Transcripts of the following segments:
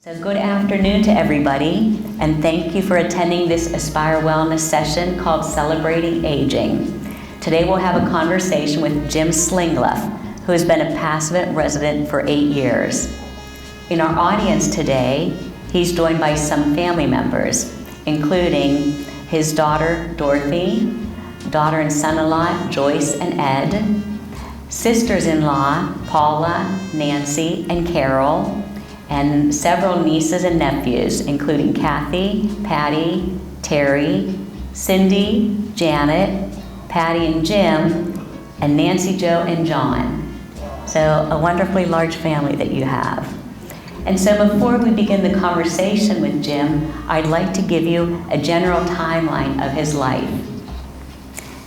So good afternoon to everybody, and thank you for attending this Aspire Wellness session called Celebrating Aging. Today we'll have a conversation with Jim Slingluff, who has been a Passavant resident for 8 years. In our audience today, he's joined by some family members, including his daughter Dorothy, daughter and son-in-law Joyce and Ed, sisters-in-law Paula, Nancy, and Carol, and several nieces and nephews, including Kathy, Patty, Terry, Cindy, Janet, Patty and Jim, and Nancy, Joe, and John. So a wonderfully large family that you have. And so before we begin the conversation with Jim, I'd like to give you a general timeline of his life.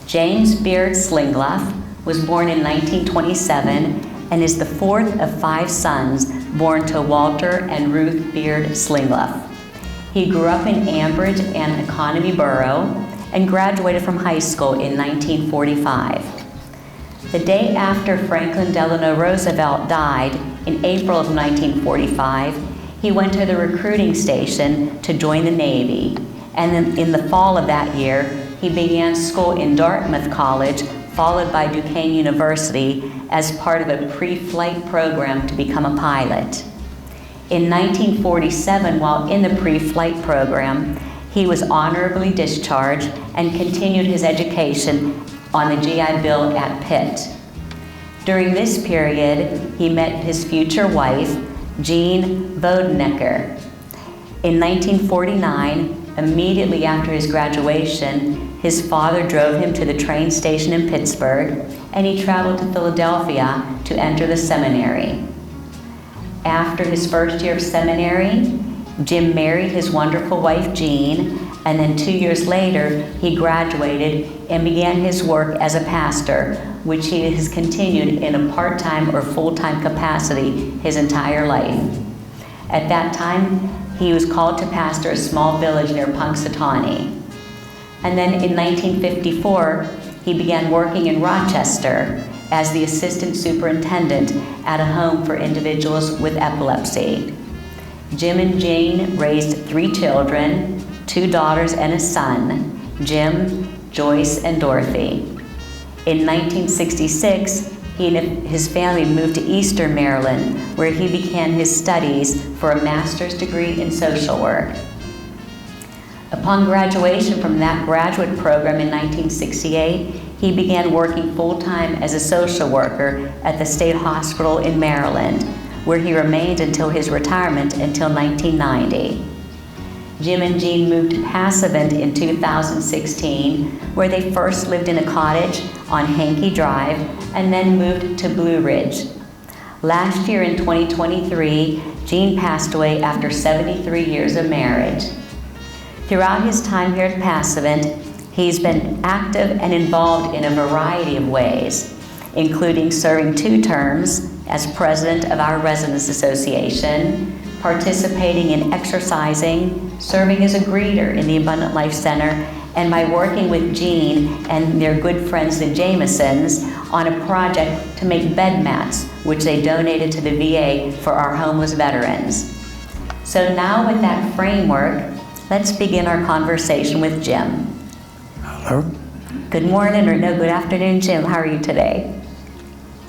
James Beard Slingluff was born in 1927 and is the fourth of 5 sons born to Walter and Ruth Beard Slingluff. He grew up in Ambridge and Economy Borough and graduated from high school in 1945. The day after Franklin Delano Roosevelt died in April of 1945, he went to the recruiting station to join the Navy, and then in the fall of that year, he began school in Dartmouth College, followed by Duquesne University as part of a pre-flight program to become a pilot. In 1947, while in the pre-flight program, he was honorably discharged and continued his education on the GI Bill at Pitt. During this period, he met his future wife, Jean Bodenecker. In 1949, immediately after his graduation, his father drove him to the train station in Pittsburgh, and he traveled to Philadelphia to enter the seminary. After his first year of seminary, Jim married his wonderful wife, Jean, and then 2 years later, he graduated and began his work as a pastor, which he has continued in a part-time or full-time capacity his entire life. At that time, he was called to pastor a small village near Punxsutawney. And then in 1954, he began working in Rochester as the assistant superintendent at a home for individuals with epilepsy. Jim and Jane raised 3 children, 2 daughters and a son, Jim, Joyce, and Dorothy. In 1966, he and his family moved to Eastern Maryland, where he began his studies for a master's degree in social work. Upon graduation from that graduate program in 1968, he began working full-time as a social worker at the State Hospital in Maryland, where he remained until his retirement until 1990. Jim and Jean moved to Passavant in 2016, where they first lived in a cottage on Hankey Drive and then moved to Blue Ridge. Last year in 2023, Jean passed away after 73 years of marriage. Throughout his time here at Passavant, he's been active and involved in a variety of ways, including serving 2 terms as president of our Residents Association, participating in exercising, serving as a greeter in the Abundant Life Center, and by working with Jean and their good friends, the Jamesons, on a project to make bed mats, which they donated to the VA for our homeless veterans. So now with that framework, let's begin our conversation with Jim. Hello. Good morning, or no, good afternoon, Jim. How are you today?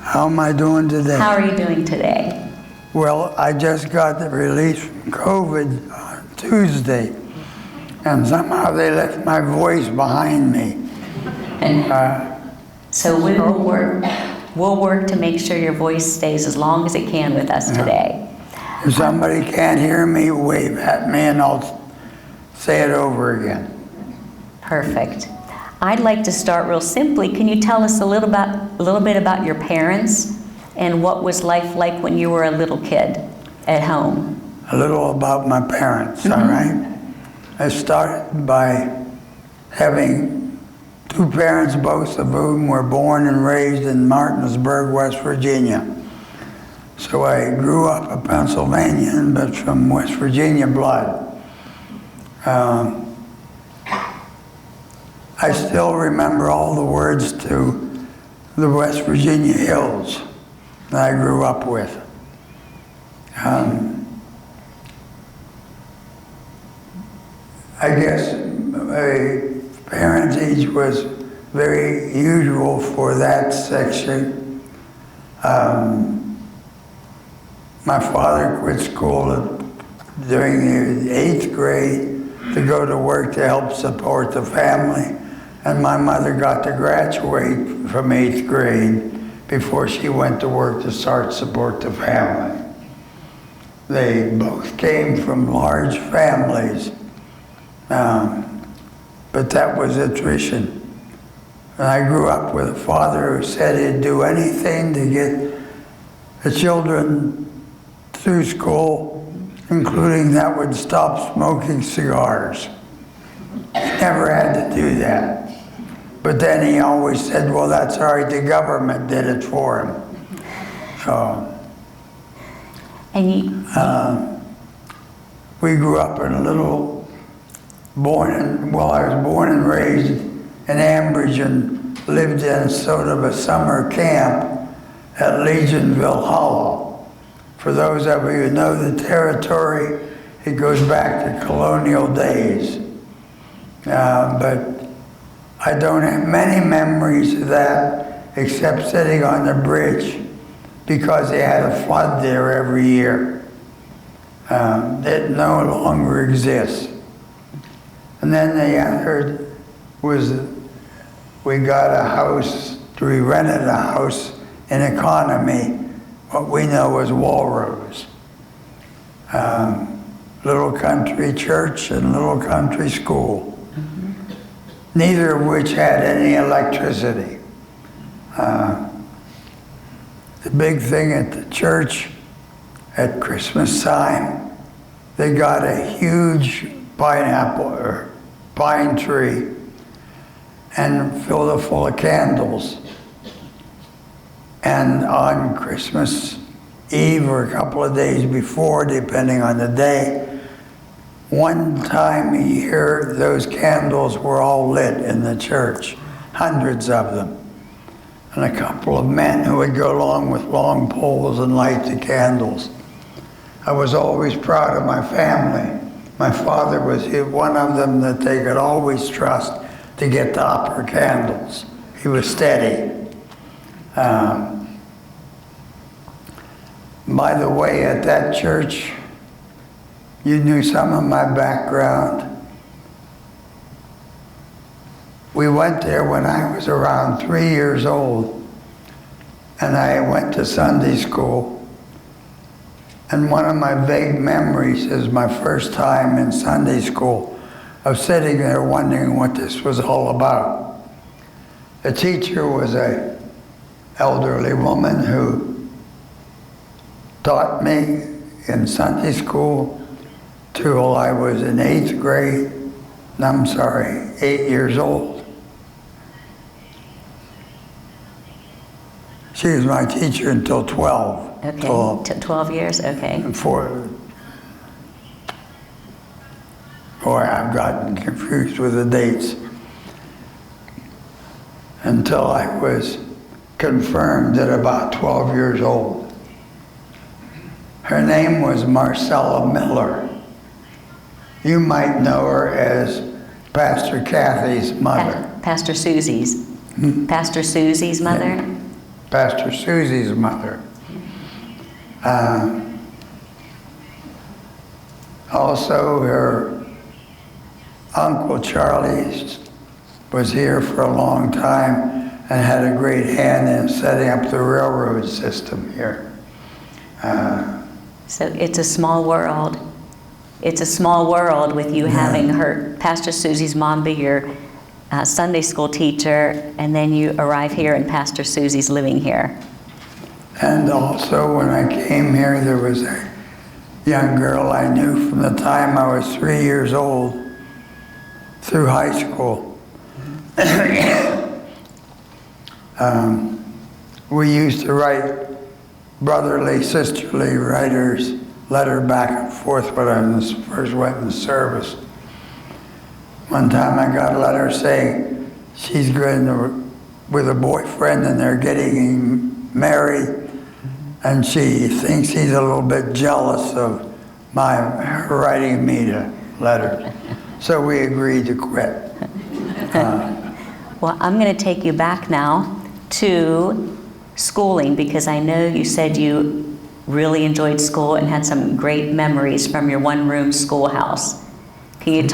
How am I doing today? How are you doing today? Well, I just got the release from COVID on Tuesday, and somehow they left my voice behind me. So we'll work to make sure your voice stays as long as it can with us today. If somebody can't hear me, wave at me and I'll say it over again. Perfect. I'd like to start real simply. Can you tell us a little bit about your parents and what was life like when you were a little kid at home? A little about my parents, all right? I started by having 2 parents, both of whom were born and raised in Martinsburg, West Virginia. So I grew up a Pennsylvanian, but from West Virginia blood. I still remember all the words to the West Virginia hills that I grew up with. I guess a parentage was very usual for that section. My father quit school during the 8th grade to go to work to help support the family. And my mother got to graduate from 8th grade before she went to work to start support the family. They both came from large families, but that was a tradition. And I grew up with a father who said he'd do anything to get the children through school, including that would stop smoking cigars. He never had to do that. But then he always said, well, that's all right, the government did it for him. So, And we grew up in a little, I was born and raised in Ambridge and lived in sort of a summer camp at Legionville Hollow. For those of you who know the territory, it goes back to colonial days. But I don't have many memories of that except sitting on the bridge because they had a flood there every year. It no longer exists. And then the other was we rented a house in Economy, what we know as Walrose. Little country church and little country school. Neither of which had any electricity. The big thing at the church at Christmas time, they got a huge pine tree and filled it full of candles. And on Christmas Eve or a couple of days before, depending on the day, one time a year, those candles were all lit in the church, hundreds of them. And a couple of men who would go along with long poles and light the candles. I was always proud of my family. My father was one of them that they could always trust to get the upper candles. He was steady. By the way, at that church, you knew some of my background. We went there when I was around 3 years old, and I went to Sunday school. And one of my vague memories is my first time in Sunday school of sitting there wondering what this was all about. The teacher was an elderly woman who taught me in Sunday school till I was in 8th grade. 8 years old. She was my teacher until 12. okay, 12 years, okay. Boy, I've gotten confused with the dates. Until I was confirmed at about 12 years old. Her name was Marcella Miller. You might know her as Pastor Kathy's mother. Pastor Susie's. Pastor Susie's mother? Yeah. Pastor Susie's mother. Also, her Uncle Charlie was here for a long time and had a great hand in setting up the railroad system here. So it's a small world. It's a small world with you having her, Pastor Susie's mom, be your Sunday school teacher, and then you arrive here and Pastor Susie's living here. And also when I came here, there was a young girl I knew from the time I was 3 years old through high school. We used to write brotherly, sisterly letter back and forth when I first went in service. One time I got a letter saying she's going with a boyfriend and they're getting married, and she thinks he's a little bit jealous of her writing me the letter. So we agreed to quit. Well, I'm going to take you back now to schooling, because I know you said you really enjoyed school and had some great memories from your one-room schoolhouse. Can you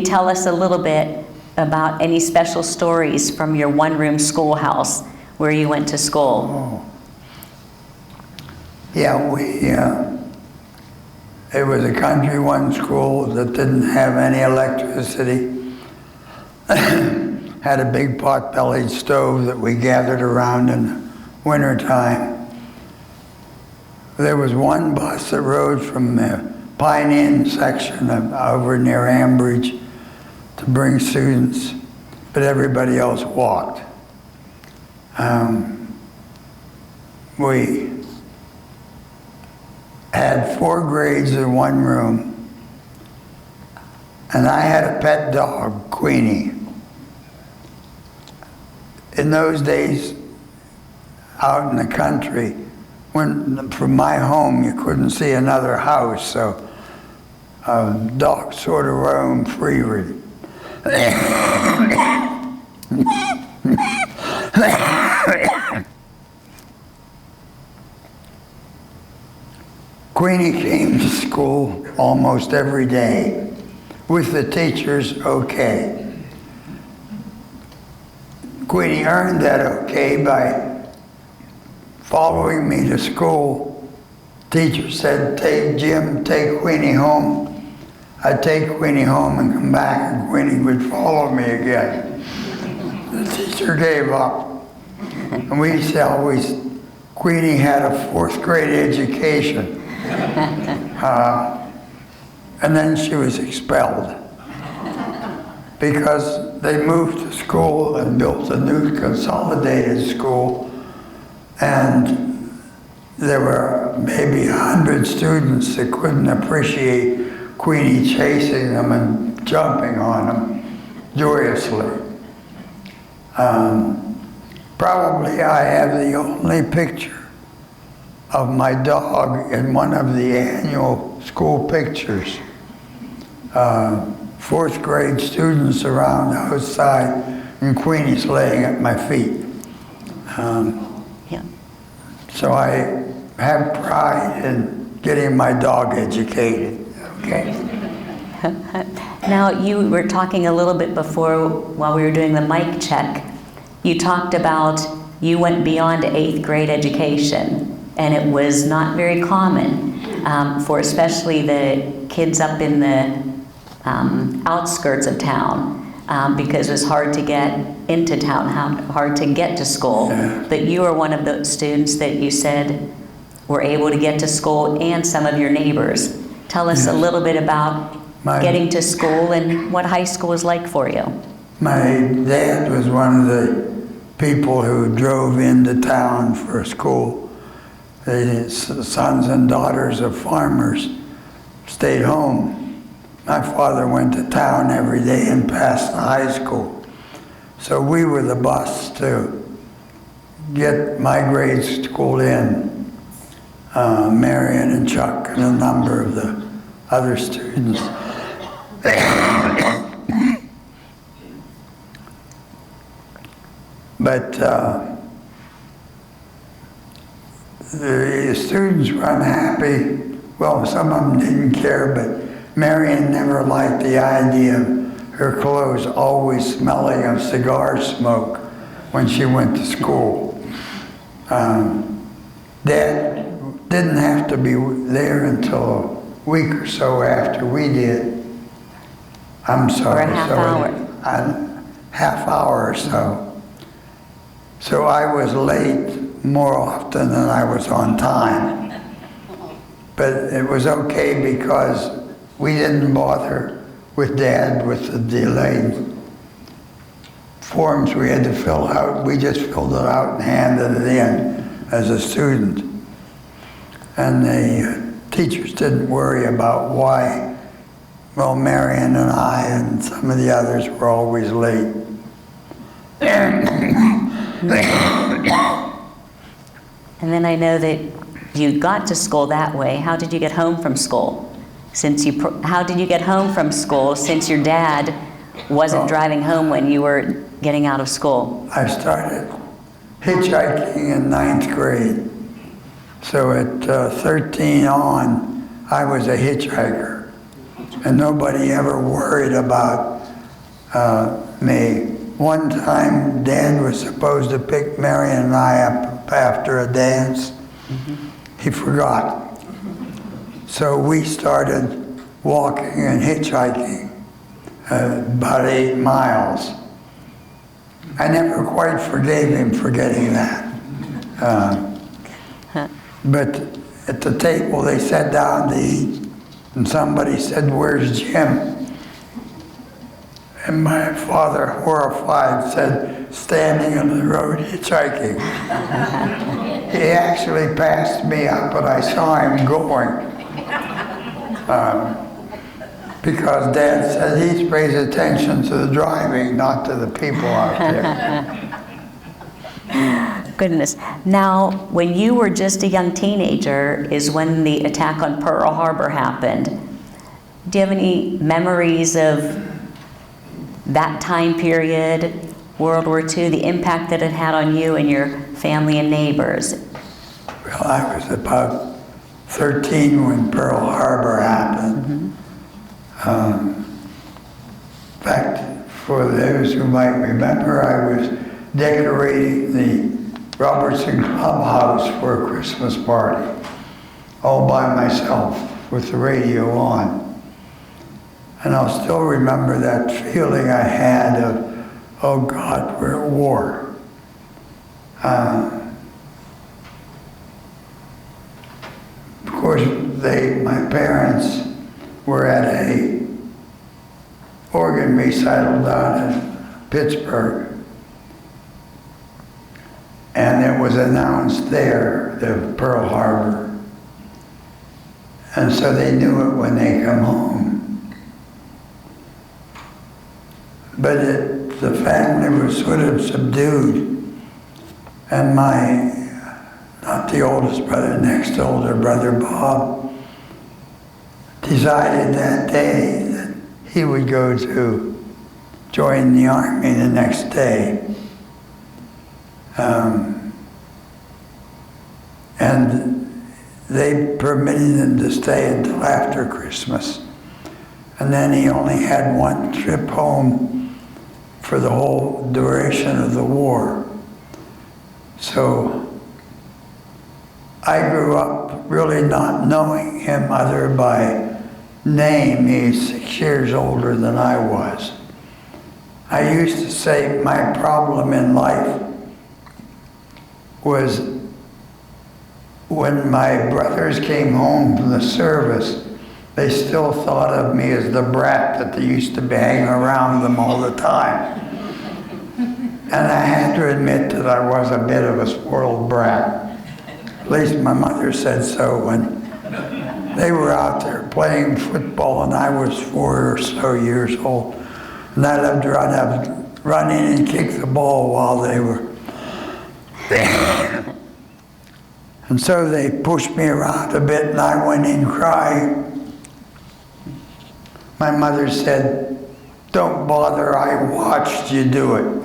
tell us a little bit about any special stories from your one-room schoolhouse where you went to school? Oh. Yeah, it was a country one school that didn't have any electricity. Had a big pot-bellied stove that we gathered around in the wintertime. There was one bus that rode from the Pine Inn section over near Ambridge to bring students, but everybody else walked. We had 4 grades in one room, and I had a pet dog, Queenie. In those days, out in the country, from my home, you couldn't see another house, so dogs sort of roamed freely. Queenie came to school almost every day, with the teachers okay. Queenie earned that okay by following me to school. Teacher said, Jim, take Queenie home. I'd take Queenie home and come back, and Queenie would follow me again. The teacher gave up. And we used to always, Queenie had a 4th grade education. And then she was expelled because they moved to school and built a new consolidated school, and there were maybe 100 students that couldn't appreciate Queenie chasing them and jumping on them joyously. Probably I have the only picture of my dog in one of the annual school pictures. 4th grade students around outside, and Queenie's laying at my feet. Yeah. So I have pride in getting my dog educated. Okay. Now, you were talking a little bit before, while we were doing the mic check, you talked about you went beyond 8th grade education, and it was not very common for especially the kids up in the outskirts of town, because it was hard to get into town, hard to get to school. Yeah. But you were one of the students that you said were able to get to school, and some of your neighbors. Tell us a little bit about getting to school and what high school was like for you. My dad was one of the people who drove into town for school. The sons and daughters of farmers stayed home. My father went to town every day and passed the high school. So we were the bus to get my grade school in. Marion and Chuck and a number of the other students. But the students were unhappy. Well, some of them didn't care, but Marion never liked the idea of her clothes always smelling of cigar smoke when she went to school. Dad didn't have to be there until a week or so after we did. I'm sorry. Or a half hour. A half hour or so. So I was late more often than I was on time. But it was okay because we didn't bother with Dad with the delayed forms we had to fill out. We just filled it out and handed it in as a student. And the teachers didn't worry about why. Well, Marion and I and some of the others were always late. And then I know that you got to school that way. How did you get home from school? how did you get home from school since your dad wasn't driving home when you were getting out of school? I started hitchhiking in 9th grade. So at 13 on, I was a hitchhiker. And nobody ever worried about me. One time, Dad was supposed to pick Marion and I up after a dance. He forgot. So we started walking and hitchhiking about 8 miles. I never quite forgave him for getting that. But at the table, they sat down to eat, and somebody said, "Where's Jim?" And my father, horrified, said, "Standing on the road hitchhiking." He actually passed me up, but I saw him going. Because Dad said he pays attention to the driving, not to the people out there. Goodness. Now, when you were just a young teenager is when the attack on Pearl Harbor happened. Do you have any memories of that time period, World War II, the impact that it had on you and your family and neighbors? Well, I was about 13 when Pearl Harbor happened. In fact, for those who might remember, I was decorating the Robertson Clubhouse for a Christmas party, all by myself with the radio on. And I'll still remember that feeling I had of, oh God, we're at war. Of course, my parents were at a organ recital down in Pittsburgh. And it was announced there, the Pearl Harbor. And so they knew it when they come home. But the family was sort of subdued. And not the oldest brother, next older brother, Bob, decided that day that he would go to join the Army the next day. And they permitted him to stay until after Christmas. And then he only had one trip home for the whole duration of the war. So I grew up really not knowing him other by name. He's 6 years older than I was. I used to say my problem in life was when my brothers came home from the service, they still thought of me as the brat that they used to be hanging around them all the time. And I had to admit that I was a bit of a spoiled brat. At least my mother said so when they were out there playing football and I was 4 or so years old. And I loved to run in and kick the ball while they were there. And so they pushed me around a bit and I went in crying. My mother said, "Don't bother, I watched you do it."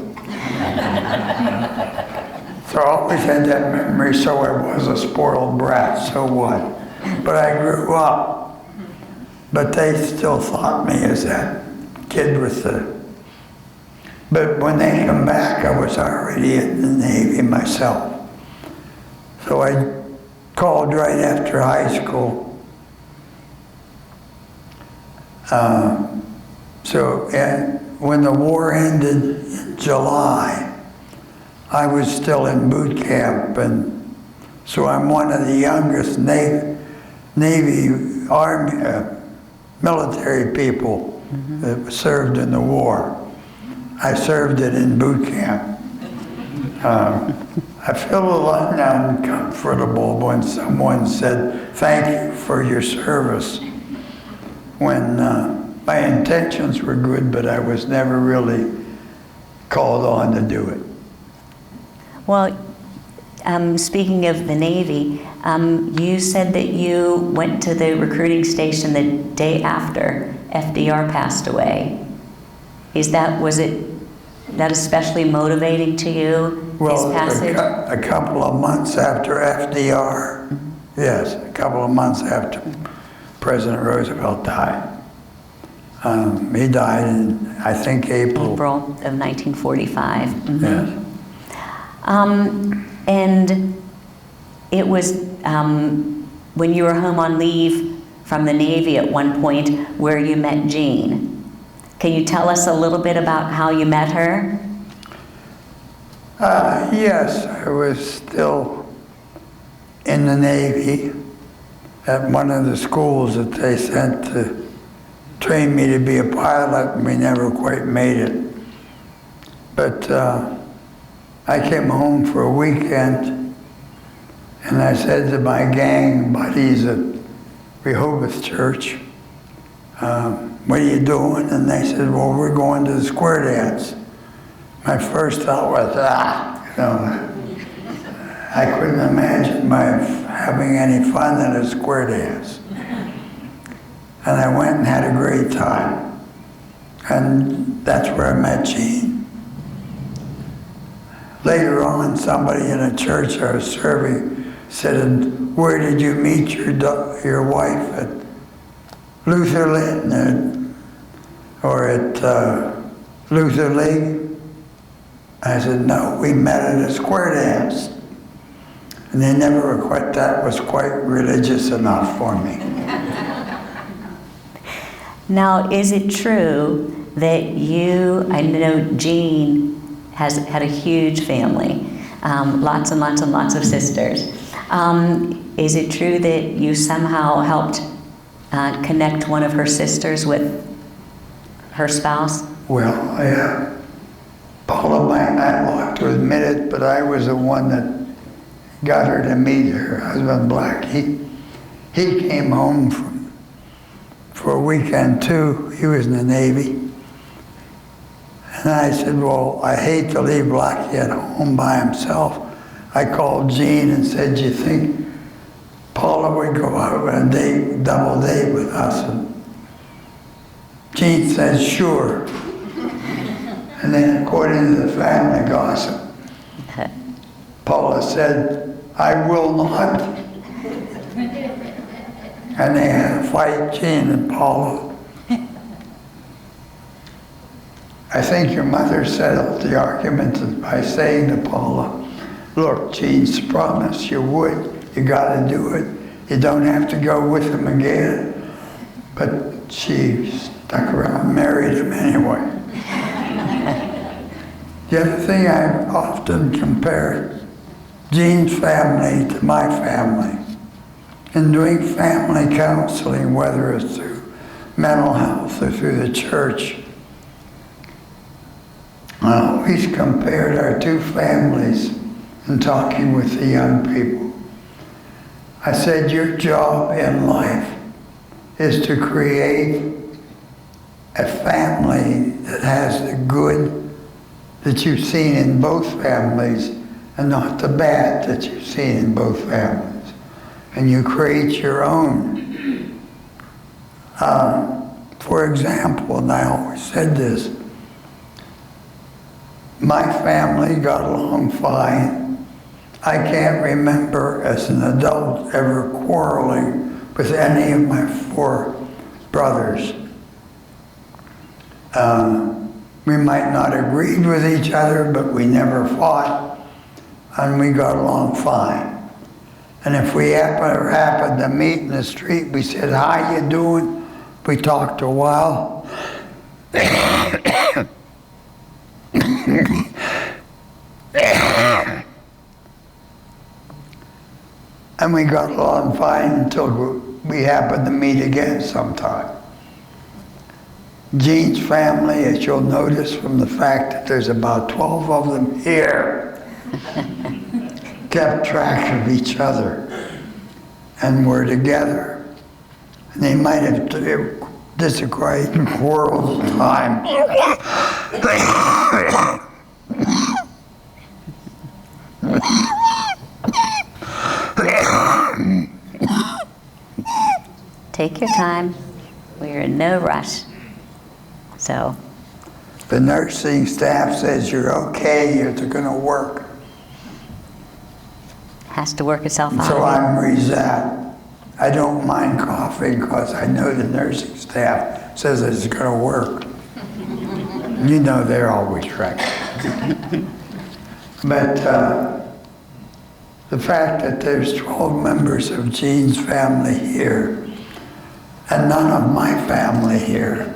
So I always had that memory, so I was a spoiled brat, so what? But I grew up. But they still thought me as that kid with the... But when they come back, I was already in the Navy myself. So I called right after high school. When the war ended in July, I was still in boot camp, and so I'm one of the youngest Navy Army military people that served in the war. I served it in boot camp. I feel a little uncomfortable when someone said, "Thank you for your service," when my intentions were good, but I was never really called on to do it. Well, speaking of the Navy, you said that you went to the recruiting station the day after FDR passed away. Was that especially motivating to you, Well, his passage? a couple of months after FDR, yes, a couple of months after President Roosevelt died. He died in, I think, April of 1945. Mm-hmm. Yes. And it was when you were home on leave from the Navy at one point where you met Jean. Can you tell us a little bit about how you met her? Yes, I was still in the Navy at one of the schools that they sent to train me to be a pilot, and we never quite made it. But I came home for a weekend, and I said to my gang buddies at Rehoboth Church, what are you doing? And they said, well, we're going to the square dance. My first thought was, I couldn't imagine having any fun at a square dance. And I went and had a great time. And that's where I met Jean. Later on, somebody in a church I was serving said, where did you meet your wife? At Luther Lit or at Luther League? I said, no, we met at a square dance. And they never quite, that was quite religious enough for me. Now, is it true that I know Jean has had a huge family, lots and lots and lots of sisters. Is it true that you somehow helped connect one of her sisters with her spouse? Well, Paula might not like to admit it, but I was the one that got her to meet her husband, Black. He came home for a weekend too. He was in the Navy. And I said, well, I hate to leave Blackie at home by himself. I called Jean and said, do you think Paula would go out on a double date with us? And Jean said, sure. And then according to the family gossip, Paula said, I will not. And they had a fight, Jean and Paula. I think your mother settled the argument by saying to Paula, look, Jean's promised you would. You got to do it. You don't have to go with him again. But she stuck around and married him anyway. The other thing I often compare Jean's family to my family. In doing family counseling, whether it's through mental health or through the church, I always compared our two families in talking with the young people. I said, your job in life is to create a family that has the good that you've seen in both families and not the bad that you've seen in both families. And you create your own. For example, and I always said this, my family got along fine. I can't remember as an adult ever quarreling with any of my four brothers. We might not agree with each other, but we never fought, and we got along fine. And if we happened to meet in the street, we said, how you doing? We talked a while. And we got along fine until we happened to meet again sometime. Jean's family, as you'll notice from the fact that there's about 12 of them here, kept track of each other and were together. And they might have disagreed and quarreled at times. Take your time. We're in no rush. So, The nursing staff says you're okay, you're going to work. has to work itself out. So I'm reset. I don't mind coughing because I know the nursing staff says it's going to work. You know they're always right. But the fact that there's 12 members of Jean's family here and none of my family here,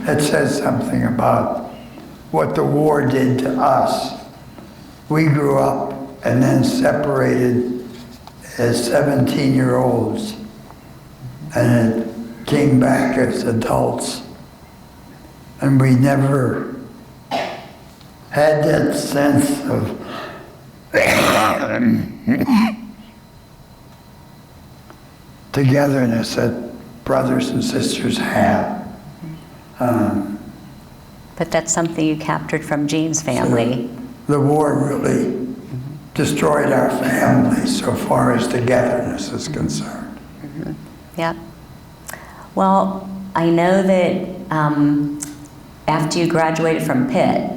it says something about what the war did to us. We grew up and then separated as 17-year-olds and it came back as adults. And we never had that sense of togetherness that brothers and sisters have. But that's something you captured from Jean's family. So the war really destroyed our family so far as togetherness is concerned. Yep. Well, I know that after you graduated from Pitt,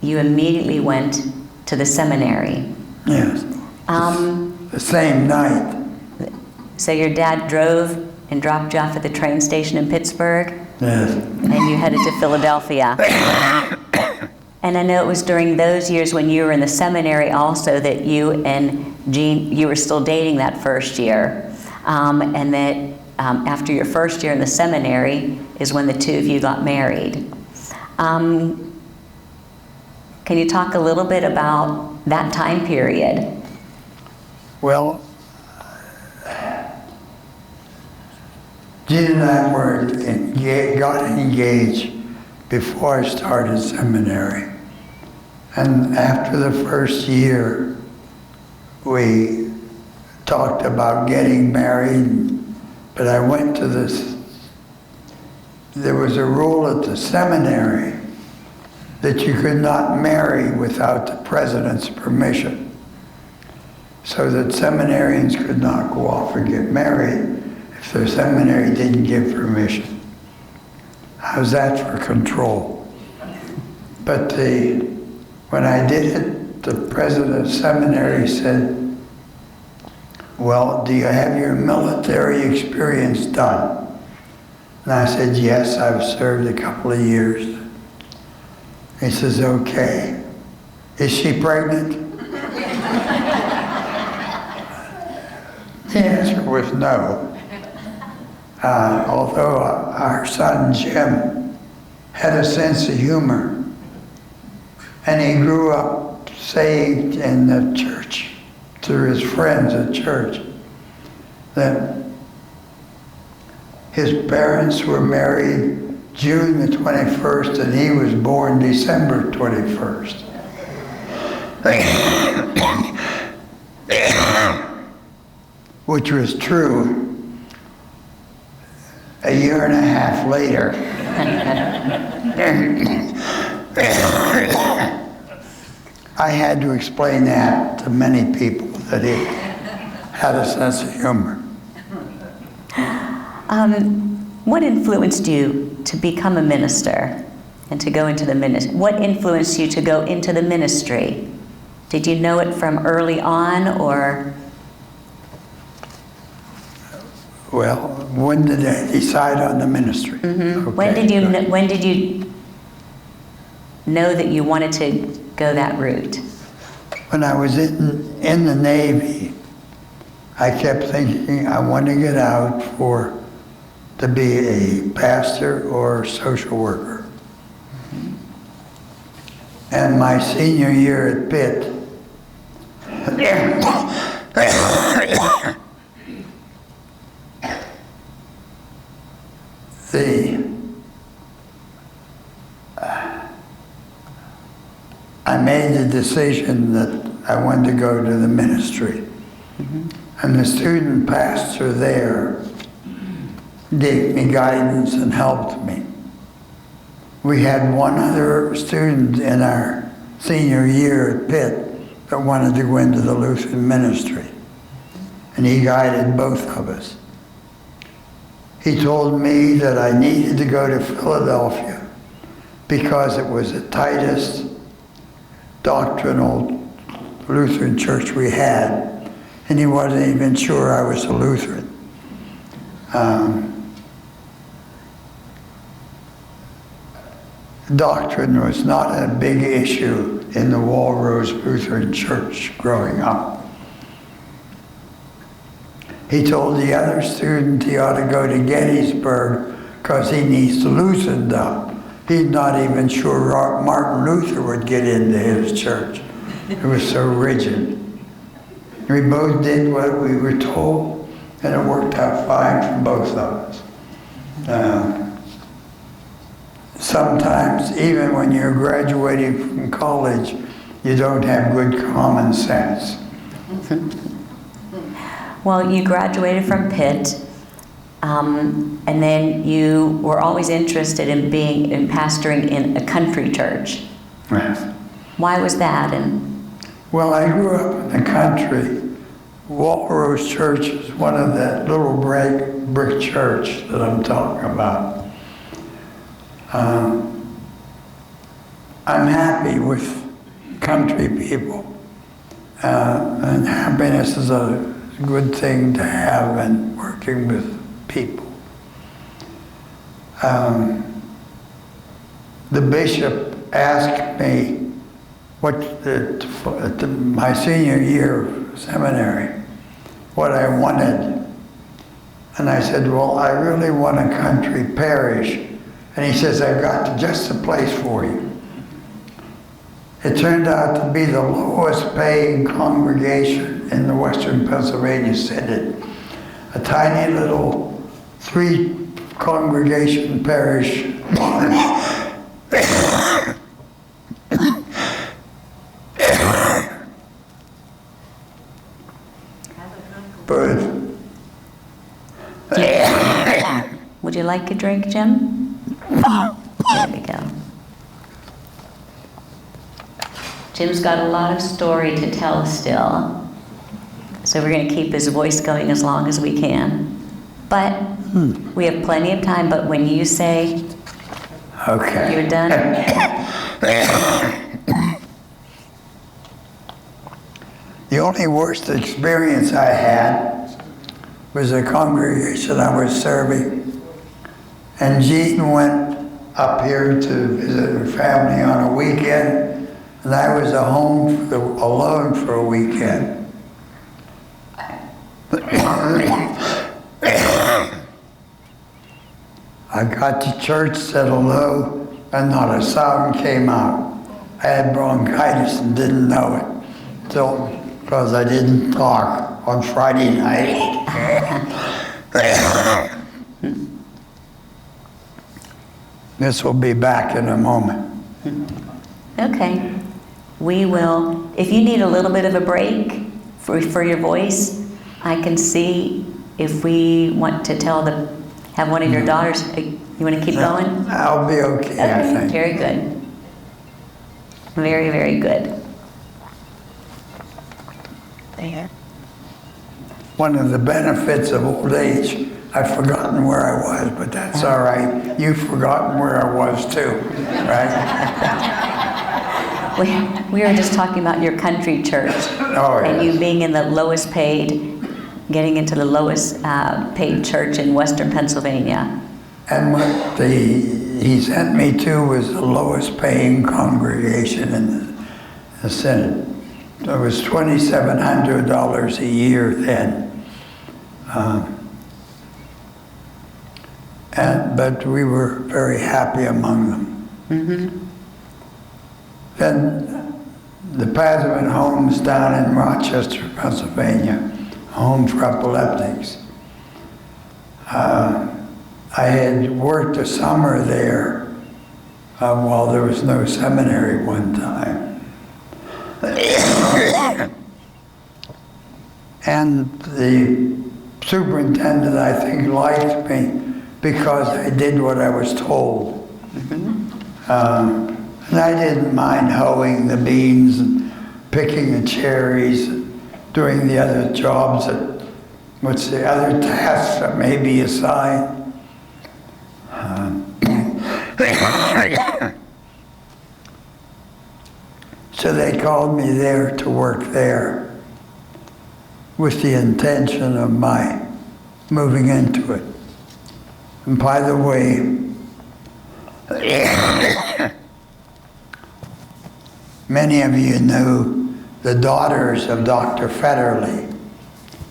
you immediately went to the seminary. Yes. The same night. So your dad drove and dropped you off at the train station in Pittsburgh? Yes. And you headed to Philadelphia. And I know it was during those years when you were in the seminary also that you and Jean, you were still dating that first year. And that after your first year in the seminary is when the two of you got married. Can you talk a little bit about that time period? Well, Jean and I got engaged before I started seminary. And after the first year, we talked about getting married, but I went to there was a rule at the seminary that you could not marry without the president's permission. So that seminarians could not go off and get married if their seminary didn't give permission. How's that for control? But when I did it, the president of seminary said, well, do you have your military experience done? And I said, yes, I've served a couple of years. He says, okay. Is she pregnant? The answer was no. Although our son Jim had a sense of humor, and he grew up saved in the church through his friends at church, that his parents were married June the 21st and he was born December 21st. Which was true a year and a half later. I had to explain that to many people, that he had a sense of humor. What influenced you to become a minister and to go into the ministry? What influenced you to go into the ministry? Did you know it from early on, or? Well, when did I decide on the ministry? Mm-hmm. Okay. When did you know that you wanted to go that route? When I was in the Navy, I kept thinking I want to get out to be a pastor or social worker. And my senior year at Pitt, I made the decision that I wanted to go to the ministry. Mm-hmm. And the student pastor there gave me guidance and helped me. We had one other student in our senior year at Pitt that wanted to go into the Lutheran ministry. And he guided both of us. He told me that I needed to go to Philadelphia because it was the tightest doctrinal Lutheran church we had, and he wasn't even sure I was a Lutheran. Doctrine was not a big issue in the Walrose Lutheran Church growing up. He told the other student he ought to go to Gettysburg because he needs to loosen up. He's not even sure Martin Luther would get into his church. It was so rigid. We both did what we were told, and it worked out fine for both of us. Sometimes, even when you're graduating from college, you don't have good common sense. Well, you graduated from Pitt, and then you were always interested in pastoring in a country church. Yes. Why was that? Well, I grew up in the country. Walrose Church is one of that little brick church that I'm talking about. I'm happy with country people, and happiness is a good thing to have in working with people. The bishop asked me my senior year of seminary what I wanted, and I said, well, I really want a country parish. And he says, I've got just the place for you. It turned out to be the lowest paying congregation in the Western Pennsylvania Synod. A tiny little 3-congregation parish. But Would you like a drink, Jim? There we go. Jim's got a lot of story to tell still, so we're going to keep his voice going as long as we can. But we have plenty of time, but when you say okay, you're done. The only worst experience I had was a congregation I was serving. And Jean went up here to visit her family on a weekend, and I was alone for a weekend. I got to church, said hello, and not a sound came out. I had bronchitis and didn't know it, because I didn't talk on Friday night. This will be back in a moment. Okay. We will, if you need a little bit of a break for your voice, I can see if we want to have one of your daughters, you want to keep going? I'll be okay, I think. Very good. Very, very good. There. One of the benefits of old age, I've forgotten where I was, but that's all right. You've forgotten where I was too, right? We were just talking about your country church. Oh, and yes. you being in the lowest paid, getting into the lowest paid church in Western Pennsylvania. And what he sent me to was the lowest paying congregation in the Synod. It was $2,700 a year then. But we were very happy among them. Mm-hmm. Then the Pasman Homes down in Rochester, Pennsylvania, a home for epileptics. I had worked a summer there while there was no seminary one time. And the superintendent, I think, liked me because I did what I was told. Mm-hmm. And I didn't mind hoeing the beans and picking the cherries, and doing the other jobs, what's the other tasks that may be assigned. So they called me there to work there with the intention of my moving into it. And by the way, many of you knew the daughters of Dr. Federley,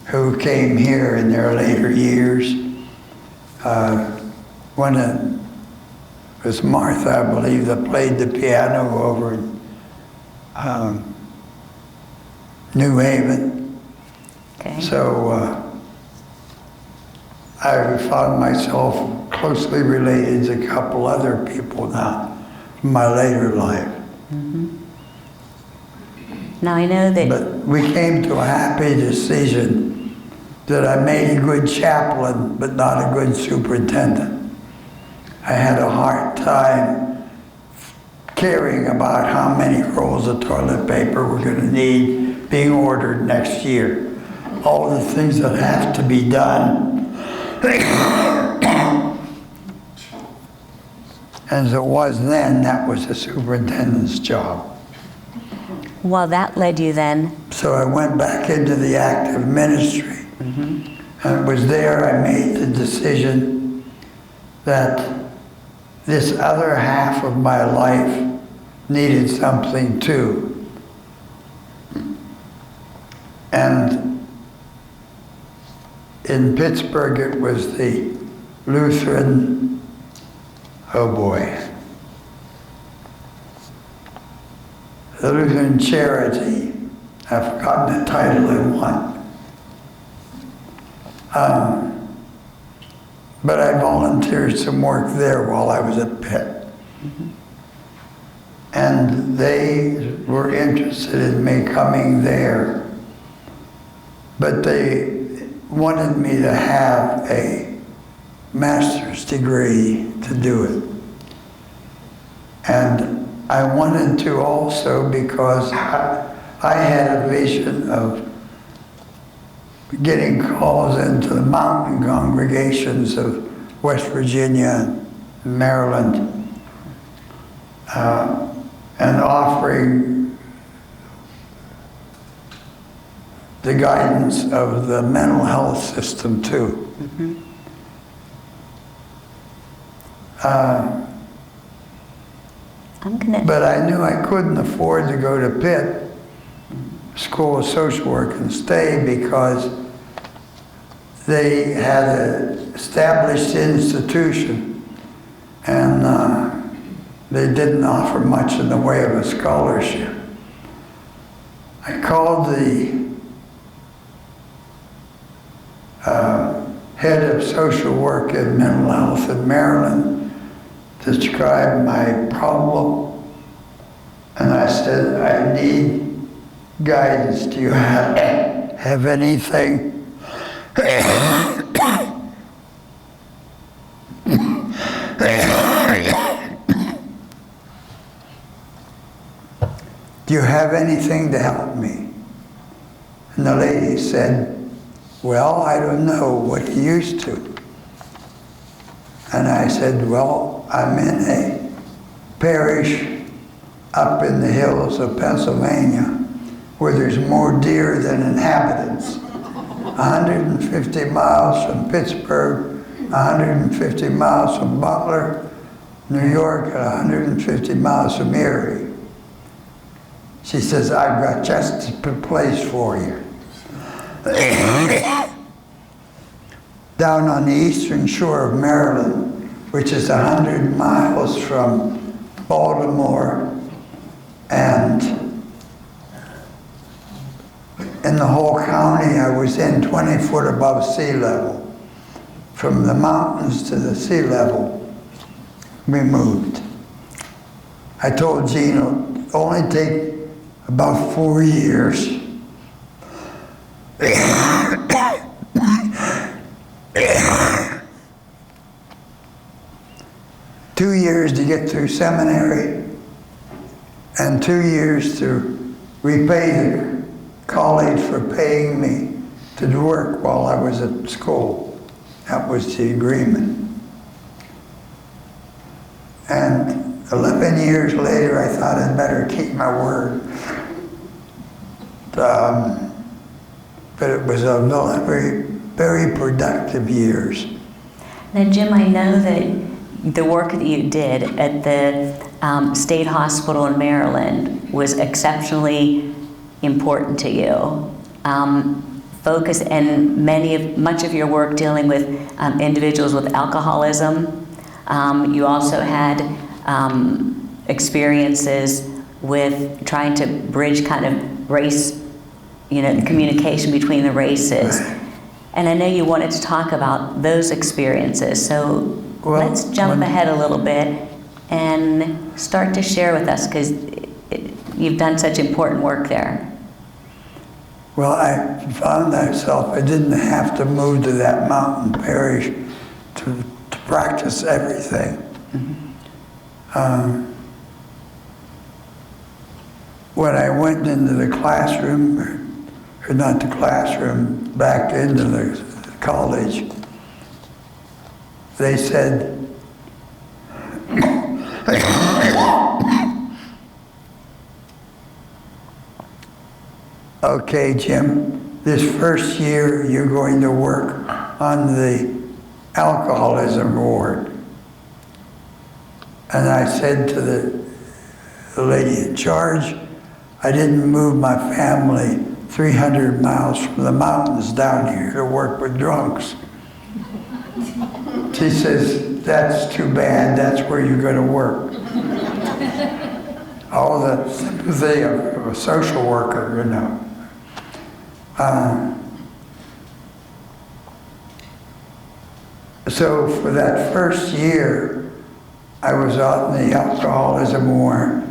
who came here in their later years. One was Martha, I believe, that played the piano over in New Haven. Okay. So I found myself closely related to a couple other people now in my later life. Mm-hmm. Now I know that... But we came to a happy decision that I made a good chaplain, but not a good superintendent. I had a hard time caring about how many rolls of toilet paper we're going to need being ordered next year. All the things that have to be done. As it was then, that was the superintendent's job. Well, that led you then... So I went back into the active ministry. Mm-hmm. And it was there I made the decision that this other half of my life needed something too. And in Pittsburgh it was the Lutheran, oh boy, the Lutheran Charity. I've forgotten the title in one. But I volunteered some work there while I was at Pitt. Mm-hmm. And they were interested in me coming there. But they wanted me to have a master's degree to do it. And I wanted to also because I had a vision of getting calls into the mountain congregations of West Virginia and Maryland and offering the guidance of the mental health system too. Mm-hmm. But I knew I couldn't afford to go to Pitt School of Social Work and stay because they had an established institution and they didn't offer much in the way of a scholarship. I called the head of social work in mental health in Maryland to describe my problem, and I said, I need guidance. Do you have anything? Do you have anything to help me? And the lady said, well, I don't know. What are you used to? And I said, well, I'm in a parish up in the hills of Pennsylvania where there's more deer than inhabitants. 150 miles from Pittsburgh, 150 miles from Butler, New York, and 150 miles from Erie. She says, I've got just a place for you. Down on the eastern shore of Maryland, which is 100 miles from Baltimore, and in the whole county I was in 20 foot above sea level. From the mountains to the sea level, we moved. I told Gene it'll only take about 4 years. 2 years to get through seminary and 2 years to repay the college for paying me to do work while I was at school. That was the agreement. And 11 years later, I thought I'd better keep my word. But it was a very, very productive years. Now, Jim, I know that the work that you did at the State Hospital in Maryland was exceptionally important to you. Focus and much of your work dealing with individuals with alcoholism. You also had experiences with trying to bridge kind of race, the communication between the races. And I know you wanted to talk about those experiences, so let's jump ahead a little bit and start to share with us, because you've done such important work there. Well, I found myself, I didn't have to move to that mountain parish to practice everything. Mm-hmm. When I went into the classroom, or not the classroom, back into the college, they said, okay, Jim, this first year you're going to work on the alcoholism ward. And I said to the lady in charge, I didn't move my family 300 miles from the mountains down here to work with drunks. She says, that's too bad, that's where you're going to work. All the sympathy of a social worker, So for that first year, I was out in the alcoholism ward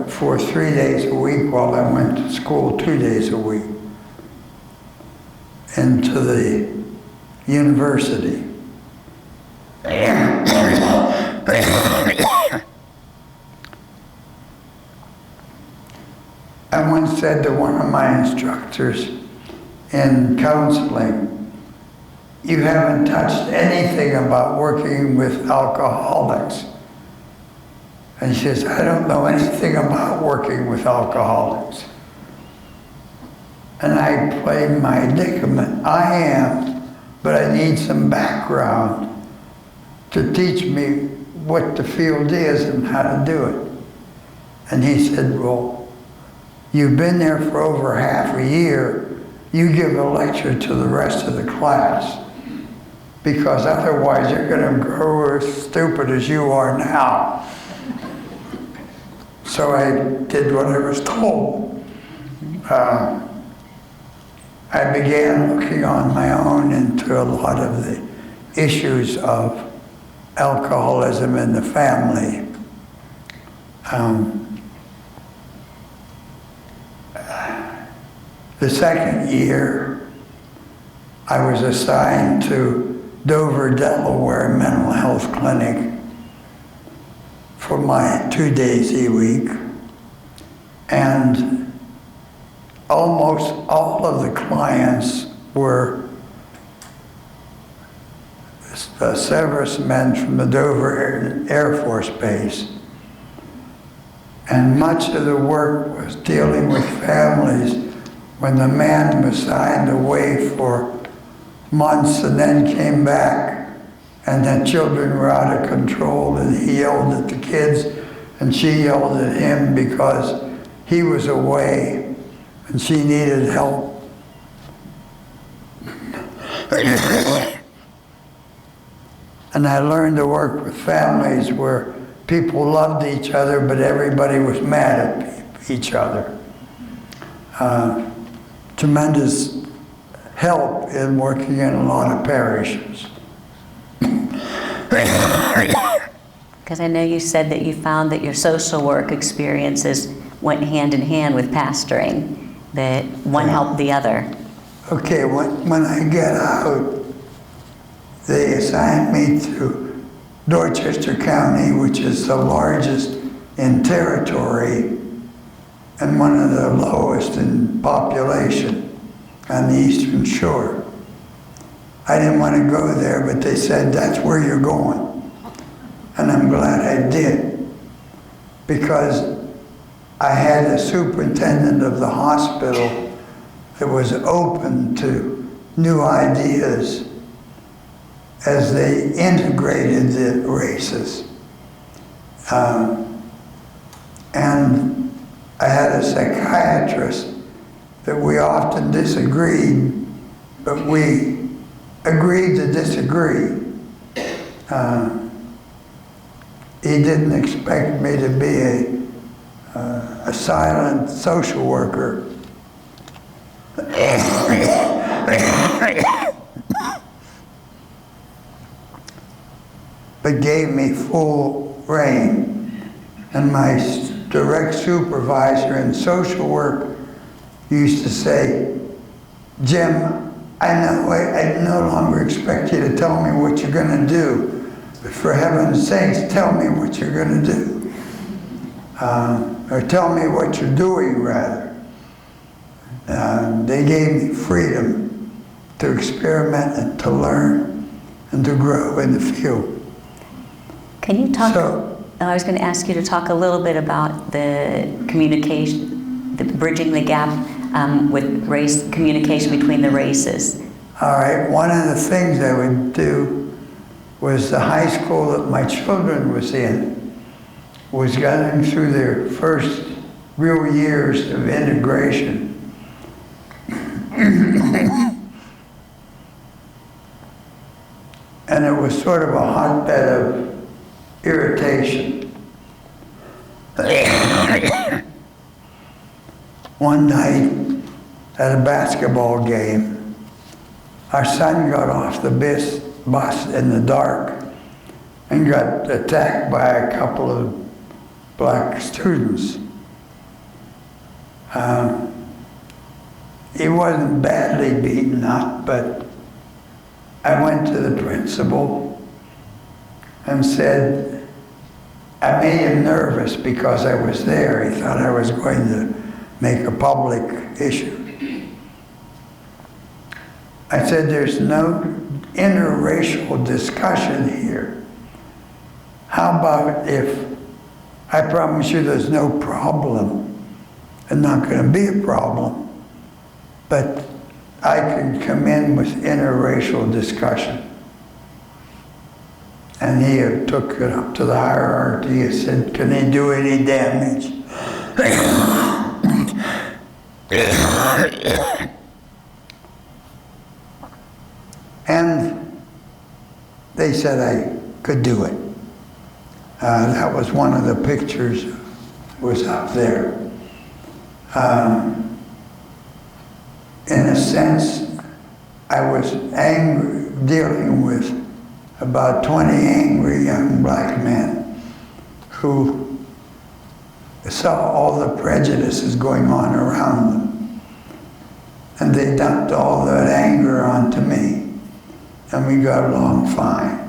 for 3 days a week while I went to school 2 days a week into the university. I once said to one of my instructors in counseling, you haven't touched anything about working with alcoholics. And she says, I don't know anything about working with alcoholics. And I played my predicament. I am, but I need some background to teach me what the field is and how to do it. And he said, well, you've been there for over half a year. You give a lecture to the rest of the class, because otherwise you're going to grow as stupid as you are now. So I did what I was told. I began looking on my own into a lot of the issues of alcoholism in the family. The second year, I was assigned to Dover, Delaware Mental Health Clinic for my 2 days a week. And almost all of the clients were servicemen from the Dover Air Force Base. And much of the work was dealing with families when the man was signed away for months and then came back, and the children were out of control, and he yelled at the kids and she yelled at him because he was away and she needed help. And I learned to work with families where people loved each other, but everybody was mad at each other. Tremendous help in working in a lot of parishes. Because I know you said that you found that your social work experiences went hand in hand with pastoring, that one helped the other. Okay, when I get out, they assigned me to Dorchester County, which is the largest in territory and one of the lowest in population on the Eastern Shore. I didn't want to go there, but they said, that's where you're going. And did, because I had a superintendent of the hospital that was open to new ideas as they integrated the races. And I had a psychiatrist that we often disagreed, but we agreed to disagree. He didn't expect me to be a silent social worker. But gave me full reign. And my direct supervisor in social work used to say, Jim, I no longer expect you to tell me what you're going to do, but for heaven's sakes, tell me what you're going to do. Or tell me what you're doing, rather. They gave me freedom to experiment and to learn and to grow in the field. Can you talk, I was going to ask you to talk a little bit about the communication, bridging the gap with race, communication between the races. All right, one of the things I would do was the high school that my children was in was going through their first real years of integration. And it was sort of a hotbed of irritation. One night at a basketball game, our son got off the bus in the dark and got attacked by a couple of black students. He wasn't badly beaten up, but I went to the principal and said, I made him nervous because I was there. He thought I was going to make a public issue. I said, there's no interracial discussion here. How about if I promise you there's no problem, and not going to be a problem, but I can come in with interracial discussion. And he took it up to the hierarchy and said, can they do any damage? And they said I could do it. That was one of the pictures that was up there. In a sense, I was angry, dealing with about 20 angry young black men who saw all the prejudices going on around them. And they dumped all that anger onto me. And we got along fine.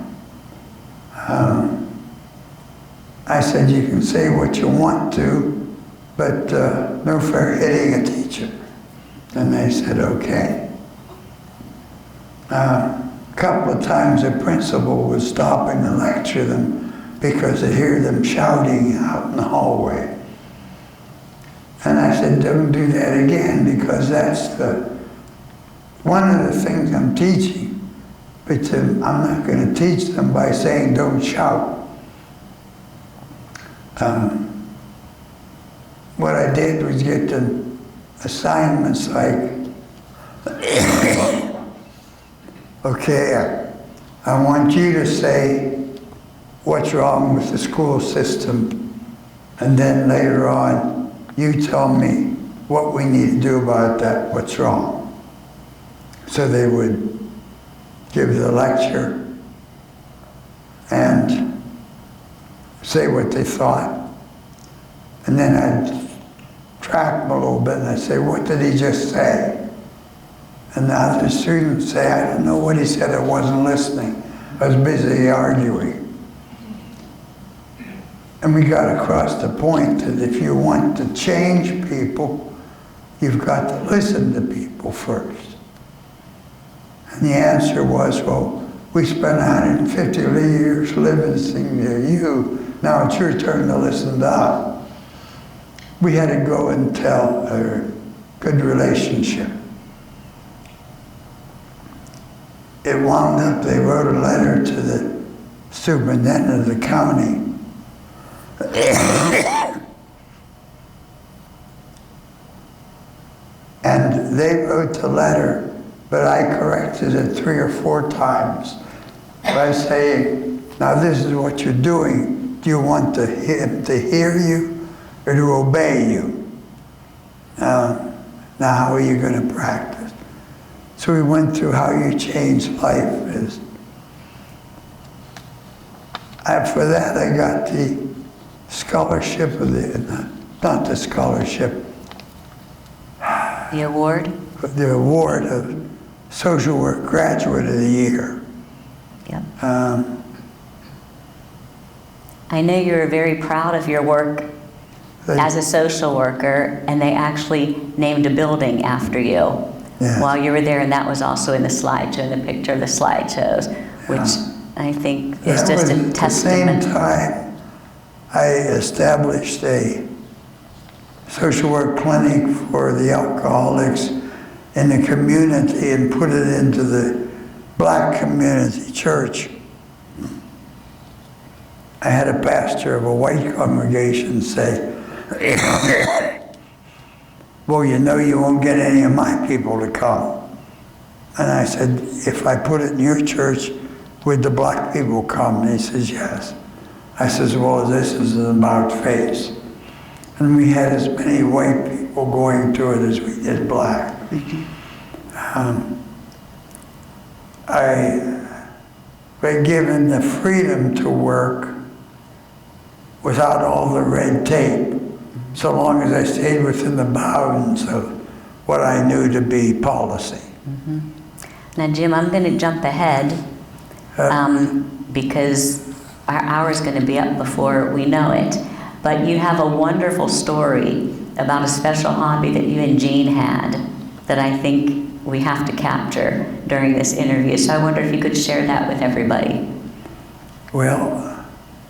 I said, you can say what you want to, but no fair hitting a teacher. And they said, okay. A couple of times the principal was stopping to lecture them because I hear them shouting out in the hallway. And I said, don't do that again, because that's one of the things I'm teaching. But I'm not going to teach them by saying don't shout. What I did was get the assignments like, okay, I want you to say what's wrong with the school system, and then later on, you tell me what we need to do about that, what's wrong. So they would give the lecture and say what they thought. And then I'd track them a little bit and I'd say, what did he just say? And the other students say, I don't know what he said, I wasn't listening. I was busy arguing. And we got across the point that if you want to change people, you've got to listen to people first. And the answer was, well, we spent 150 years listening to you, Now it's your turn to listen up. We had to go and tell a good relationship. It wound up, they wrote a letter to the superintendent of the county. And they wrote the letter, but I corrected it 3 or 4 times by saying, now this is what you're doing. Do you want him to hear you or to obey you? Now how are you going to practice? So we went through how you change life. For that I got the scholarship of not the scholarship, The award? the award of Social Work Graduate of the Year. Yep. I know you're very proud of your work as a social worker, and they actually named a building after you while you were there, and that was also in the slideshow, in the picture of the slideshows, which I think is just a testament. At the same time, I established a social work clinic for the alcoholics in the community and put it into the black community church. I had a pastor of a white congregation say, well, you know you won't get any of my people to come. And I said, if I put it in your church, would the black people come? And he says, yes. I says, well, this is about face. And we had as many white people going to it as we did black. I was given the freedom to work without all the red tape, so long as I stayed within the bounds of what I knew to be policy. Now, Jim, I'm going to jump ahead because our hour is going to be up before we know it. But you have a wonderful story about a special hobby that you and Jean had that I think we have to capture during this interview. So I wonder if you could share that with everybody. Well,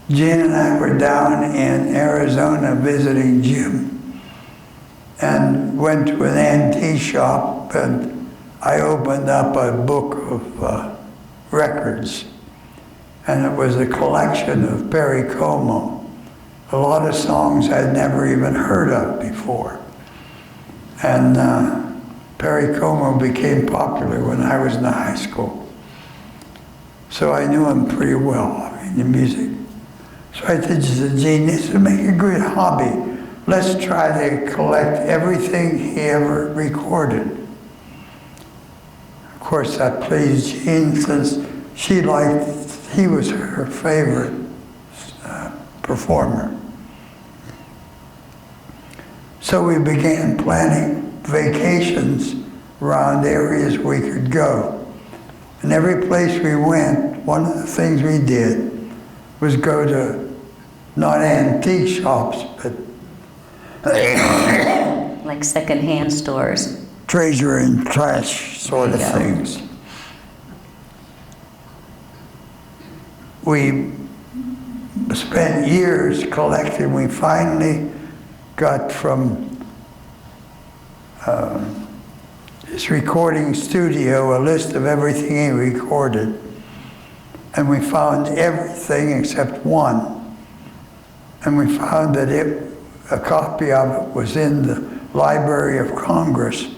Jean and I were down in Arizona visiting Jim and went to an antique shop, and I opened up a book of records, and it was a collection of Perry Como. A lot of songs I'd never even heard of before. And Perry Como became popular when I was in high school. So I knew him pretty well, I mean, the music. So I said to Jean, this would make a good hobby. Let's try to collect everything he ever recorded. Of course, that pleased Jean, since he was her favorite performer. So we began planning vacations around areas we could go. And every place we went, one of the things we did was go to not antique shops, but like secondhand stores. treasure and trash sort of things. We spent years collecting. We finally got from his recording studio a list of everything he recorded. And we found everything except one. And we found that a copy of it was in the Library of Congress.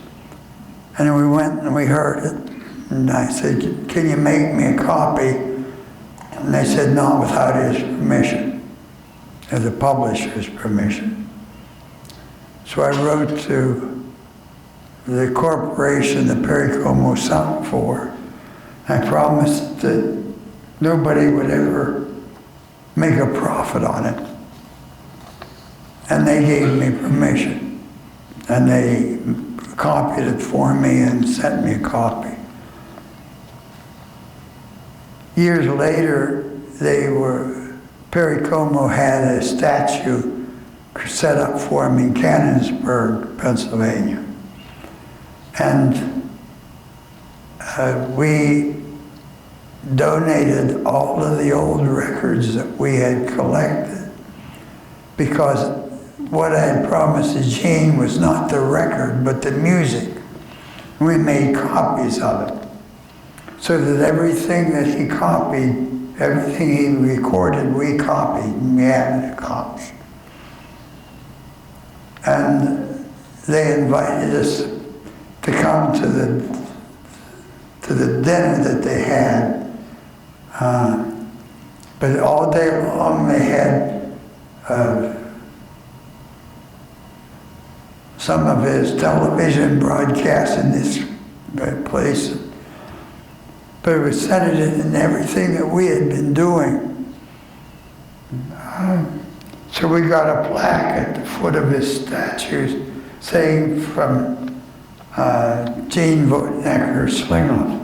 And we went and we heard it. And I said, can you make me a copy? And they said, not without his permission, or the publisher's permission. So I wrote to the corporation that Perry Como sung for. I promised that nobody would ever make a profit on it. And they gave me permission. And they copied it for me and sent me a copy. Years later, Perry Como had a statue set up for him in Cannonsburg, Pennsylvania. And we donated all of the old records that we had collected because what I had promised to Gene was not the record, but the music. We made copies of it, so that everything that he copied, everything he recorded, we copied, and we had copies. And they invited us to come to the dinner that they had. But all day long they had some of his television broadcasts in this place. But it was centered in everything that we had been doing. So we got a plaque at the foot of his statue saying from Gene Votenecker, Slingluff.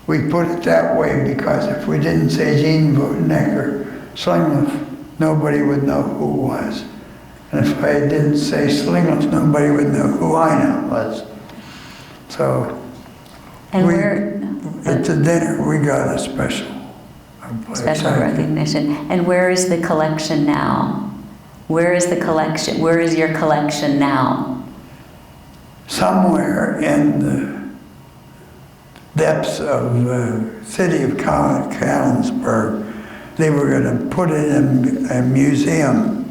We put it that way because if we didn't say Gene Votenecker, Slingluff, nobody would know who it was. And if I didn't say Slingluff, nobody would know who I now was. So at the dinner, we got a special recognition. And where is the collection now? Where is the collection? Where is your collection now? Somewhere in the depths of the city of Canonsburg. They were going to put it in a museum,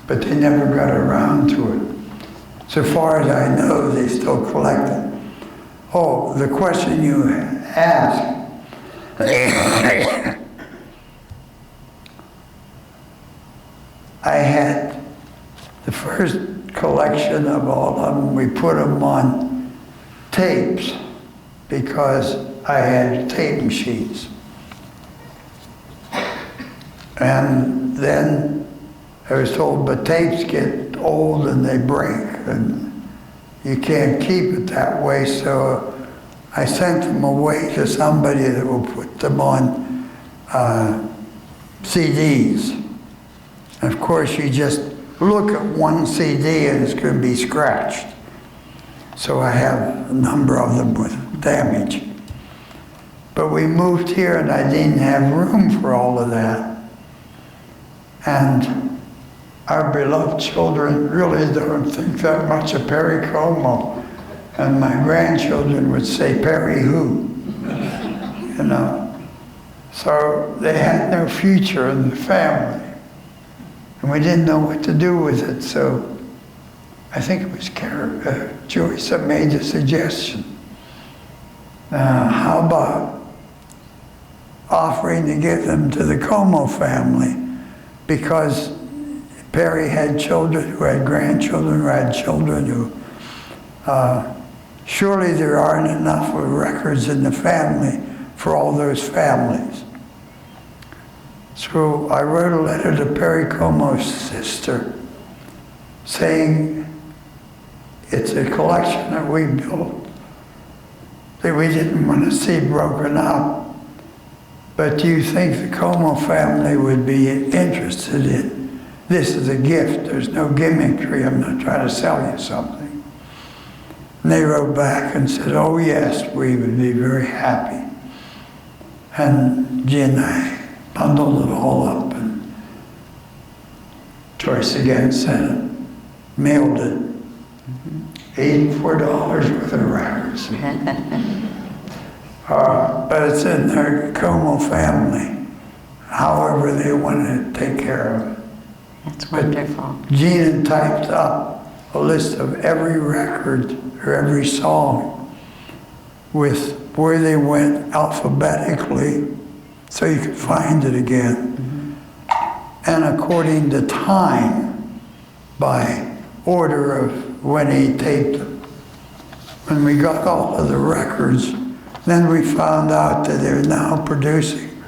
but they never got around to it. So far as I know, they still collect it. Oh, the question you asked. I had the first collection of all of them. We put them on tapes because I had tape machines. And then I was told, but tapes get old and they break, and you can't keep it that way, so I sent them away to somebody that will put them on CDs. And of course, you just look at one CD and it's going to be scratched. So I have a number of them with damage. But we moved here and I didn't have room for all of that. And our beloved children really don't think that much of Perry Como. And my grandchildren would say, Perry who? You know. So they had no future in the family. And we didn't know what to do with it. So I think it was Joyce that made the suggestion. How about offering to give them to the Como family? Because Perry had children who had grandchildren who had children who, surely there aren't enough of records in the family for all those families. So I wrote a letter to Perry Como's sister saying it's a collection that we built that we didn't want to see broken up. But do you think the Como family would be interested in? This is a gift. There's no gimmickry. I'm not trying to sell you something. And they wrote back and said, oh yes, we would be very happy. And Gene and I bundled it all up, and Joyce again sent it, mailed it. $84 worth of records. But it's in their Como family, however they want to take care of it. That's wonderful. But Gene had typed up a list of every record or every song with where they went alphabetically so you could find it again. And according to time, by order of when he taped them. When we got all of the records, then we found out that they're now producing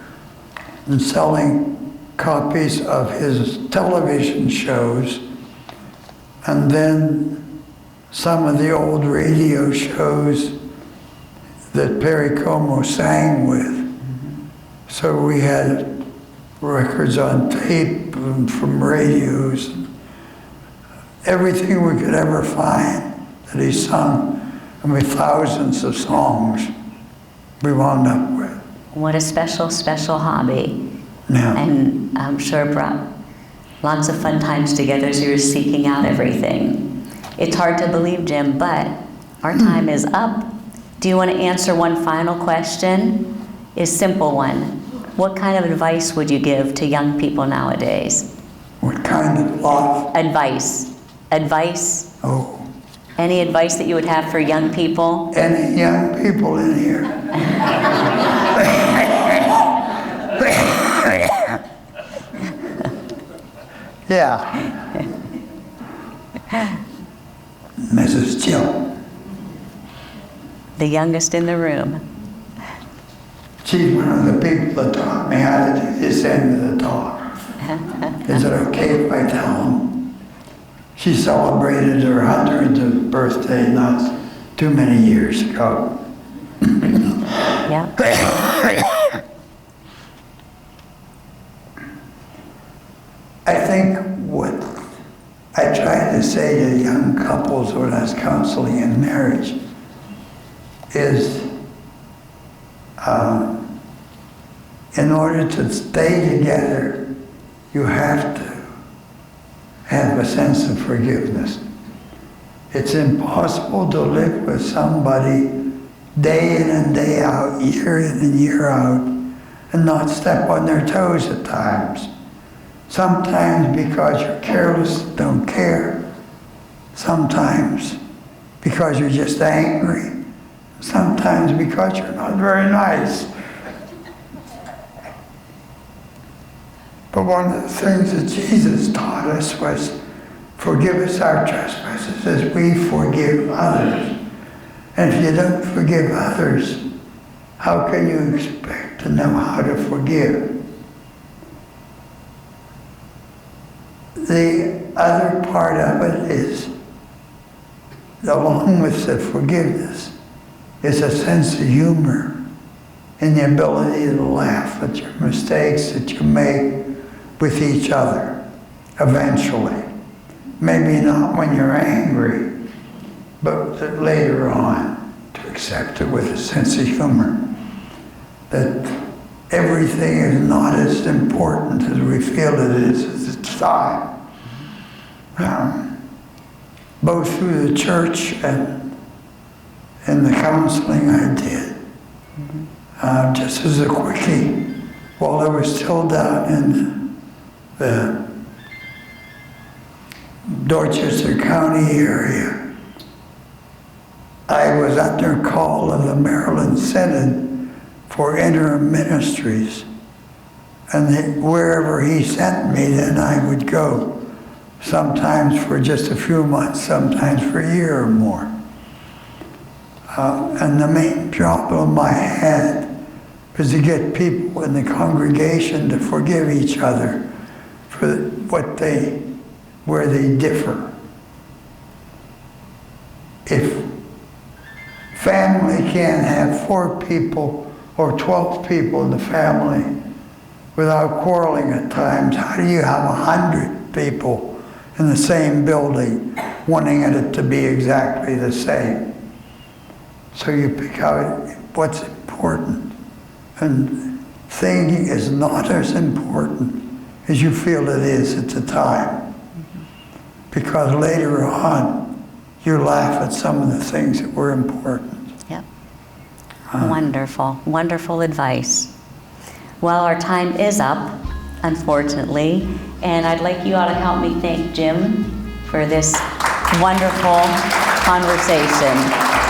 and selling copies of his television shows, and then some of the old radio shows that Perry Como sang with. So we had records on tape and from radios, everything we could ever find that he sung, and with thousands of songs we wound up with. What a special, special hobby. Yeah. And I'm sure it brought lots of fun times together as you were seeking out everything. It's hard to believe, Jim, but our time is up. Do you want to answer one final question? It's a simple one. What kind of advice would you give to young people nowadays? What kind of love? Advice. Advice. Oh. Any advice that you would have for young people? Any young people in here? Yeah. Mrs. Jill. The youngest in the room. She's one of the people that taught me how to do this end of the talk. Is it okay if I tell them? She celebrated her 100th birthday not too many years ago. Yeah. I think what I try to say to young couples when I was counseling in marriage is in order to stay together, you have to have a sense of forgiveness. It's impossible to live with somebody day in and day out, year in and year out, and not step on their toes at times. Sometimes because you're careless, don't care. Sometimes because you're just angry. Sometimes because you're not very nice. But one of the things that Jesus taught us was, forgive us our trespasses as we forgive others. And if you don't forgive others, how can you expect to know how to forgive? The other part of it is, along with the forgiveness, is a sense of humor and the ability to laugh at your mistakes that you make with each other, eventually. Maybe not when you're angry, but later on, to accept it with a sense of humor. That everything is not as important as we feel it is at the time. Both through the church and in the counseling I did. Just as a quickie, while I was still down in the Dorchester County area, I was under call of the Maryland Synod for interim ministries. And wherever he sent me, then I would go. Sometimes for just a few months, sometimes for a year or more. And the main problem I had was to get people in the congregation to forgive each other for where they differ. If family can't have 4 people or 12 people in the family without quarreling at times, how do you have 100 people in the same building wanting it to be exactly the same? So you pick out what's important, and thinking is not as important as you feel it is at the time. Because later on, you laugh at some of the things that were important. Yep. Wonderful, wonderful advice. Well, our time is up, unfortunately, and I'd like you all to help me thank Jim for this wonderful conversation.